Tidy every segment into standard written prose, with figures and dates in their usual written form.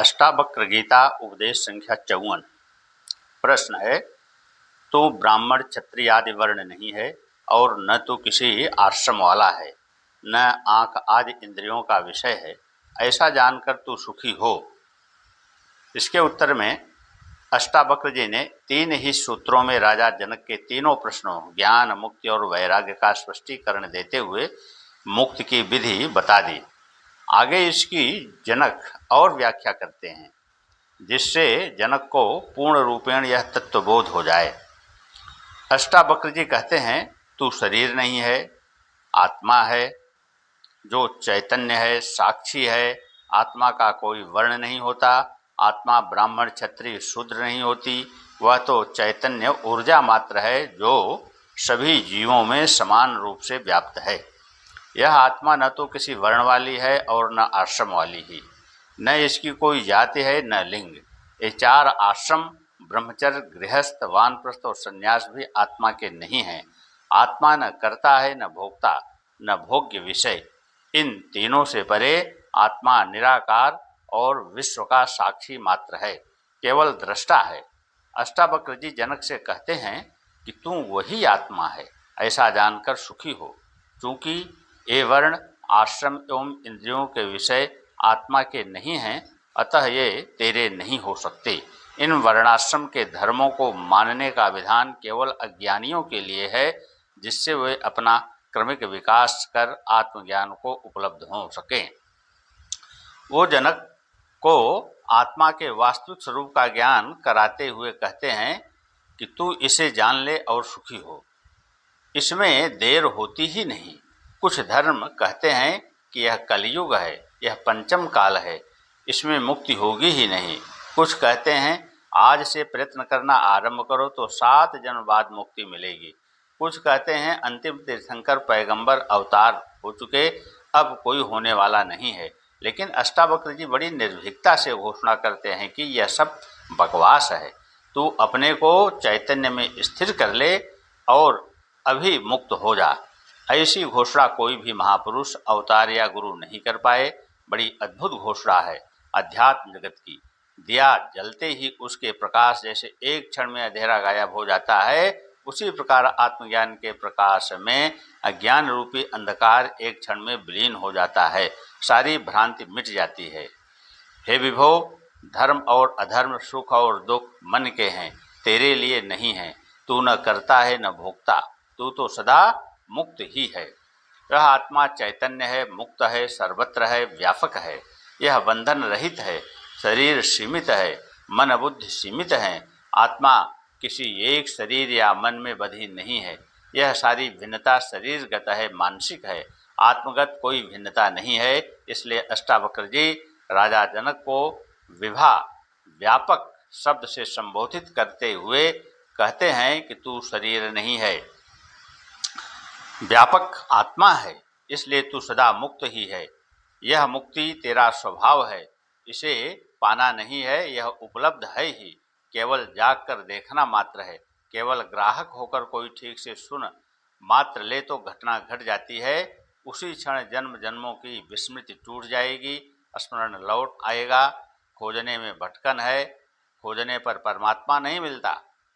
अष्टावक्र गीता उपदेश संख्या 54। प्रश्न है, तू ब्राह्मण क्षत्रिय आदि वर्ण नहीं है और न तो किसी आश्रम वाला है, न आंख आदि इंद्रियों का विषय है, ऐसा जानकर तू सुखी हो। इसके उत्तर में अष्टावक्र जी ने 3 ही सूत्रों में राजा जनक के तीनों प्रश्नों ज्ञान, मुक्ति और वैराग्य का स्पष्टीकरण देते हुए मुक्ति की विधि बता दी। आगे इसकी जनक और व्याख्या करते हैं, जिससे जनक को पूर्ण रूपेण यह तत्वबोध हो जाए। अष्टावक्र जी कहते हैं, तू शरीर नहीं है, आत्मा है, जो चैतन्य है, साक्षी है। आत्मा का कोई वर्ण नहीं होता, आत्मा ब्राह्मण क्षत्रिय शूद्र नहीं होती, वह तो चैतन्य ऊर्जा मात्र है जो सभी जीवों में समान रूप से व्याप्त है। यह आत्मा न तो किसी वर्ण वाली है और न आश्रम वाली ही, न इसकी कोई जाति है न लिंग। ये 4 आश्रम ब्रह्मचर्य, गृहस्थ, वानप्रस्थ और संन्यास भी आत्मा के नहीं हैं। आत्मा न कर्ता है, न भोक्ता, न भोग्य विषय। इन तीनों से परे आत्मा निराकार और विश्व का साक्षी मात्र है, केवल दृष्टा है। अष्टावक्र जी जनक से कहते हैं कि तू वही आत्मा है, ऐसा जानकर सुखी हो। चूँकि ये वर्ण, आश्रम एवं इंद्रियों के विषय आत्मा के नहीं हैं, अतः ये तेरे नहीं हो सकते। इन वर्णाश्रम के धर्मों को मानने का विधान केवल अज्ञानियों के लिए है, जिससे वे अपना क्रमिक विकास कर आत्मज्ञान को उपलब्ध हो सकें। वो जनक को आत्मा के वास्तविक स्वरूप का ज्ञान कराते हुए कहते हैं कि तू इसे जान ले और सुखी हो। इसमें देर होती ही नहीं। कुछ धर्म कहते हैं कि यह कलयुग है, यह पंचम काल है, इसमें मुक्ति होगी ही नहीं। कुछ कहते हैं आज से प्रयत्न करना आरंभ करो तो 7 जन्म बाद मुक्ति मिलेगी। कुछ कहते हैं अंतिम तीर्थंकर पैगंबर अवतार हो चुके, अब कोई होने वाला नहीं है। लेकिन अष्टावक्र जी बड़ी निर्भीकता से घोषणा करते हैं कि यह सब बकवास है। तू अपने को चैतन्य में स्थिर कर ले और अभी मुक्त हो जा। ऐसी घोषणा कोई भी महापुरुष, अवतार या गुरु नहीं कर पाए। बड़ी अद्भुत घोषणा है अध्यात्म जगत की। दिया जलते ही उसके प्रकाश जैसे एक क्षण में अंधेरा गायब हो जाता है, उसी प्रकार आत्मज्ञान के प्रकाश में अज्ञान रूपी अंधकार एक क्षण में विलीन हो जाता है, सारी भ्रांति मिट जाती है। हे विभो, धर्म और अधर्म, सुख और दुख मन के हैं, तेरे लिए नहीं है। तू न करता है न भोगता, तू तो सदा मुक्त ही है। यह आत्मा चैतन्य है, मुक्त है, सर्वत्र है, व्यापक है। यह बंधन रहित है, शरीर सीमित है, मन बुद्धि सीमित है। आत्मा किसी एक शरीर या मन में बंधी नहीं है। यह सारी भिन्नता शरीरगत है, मानसिक है, आत्मगत कोई भिन्नता नहीं है। इसलिए अष्टावक्र जी राजा जनक को विभा, व्यापक शब्द से संबोधित करते हुए कहते हैं कि तू शरीर नहीं है, व्यापक आत्मा है, इसलिए तू सदा मुक्त ही है। यह मुक्ति तेरा स्वभाव है, इसे पाना नहीं है, यह उपलब्ध है ही, केवल जाग कर देखना मात्र है। केवल ग्राहक होकर कोई ठीक से सुन मात्र ले तो घटना घट जाती है। उसी क्षण जन्म जन्मों की विस्मृति टूट जाएगी, स्मरण लौट आएगा। खोजने में भटकन है, खोजने पर परमात्मा नहीं मिलता।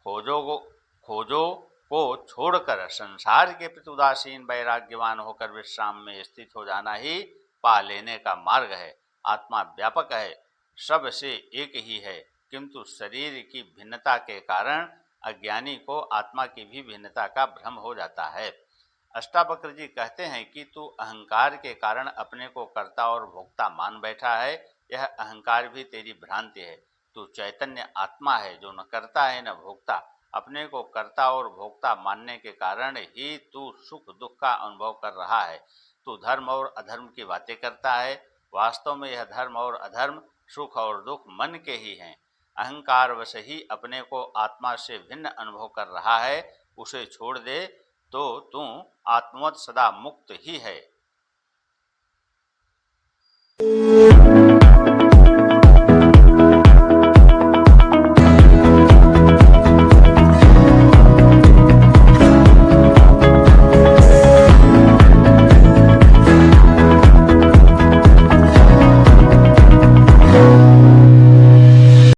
खोजो को छोड़कर संसार के प्रति उदासीन वैराग्यवान होकर विश्राम में स्थित हो जाना ही पा लेने का मार्ग है। आत्मा व्यापक है, सब से एक ही है, किंतु शरीर की भिन्नता के कारण अज्ञानी को आत्मा की भी भिन्नता का भ्रम हो जाता है। अष्टावक्र जी कहते हैं कि तू अहंकार के कारण अपने को कर्ता और भोक्ता मान बैठा है। यह अहंकार भी तेरी भ्रांति है। तू चैतन्य आत्मा है जो न करता है न भोक्ता। अपने को कर्ता और भोक्ता मानने के कारण ही तू सुख दुख का अनुभव कर रहा है। तू धर्म और अधर्म की बातें करता है, वास्तव में यह धर्म और अधर्म, सुख और दुख मन के ही हैं। अहंकार वश ही अपने को आत्मा से भिन्न अनुभव कर रहा है। उसे छोड़ दे तो तू आत्मवत सदा मुक्त ही है।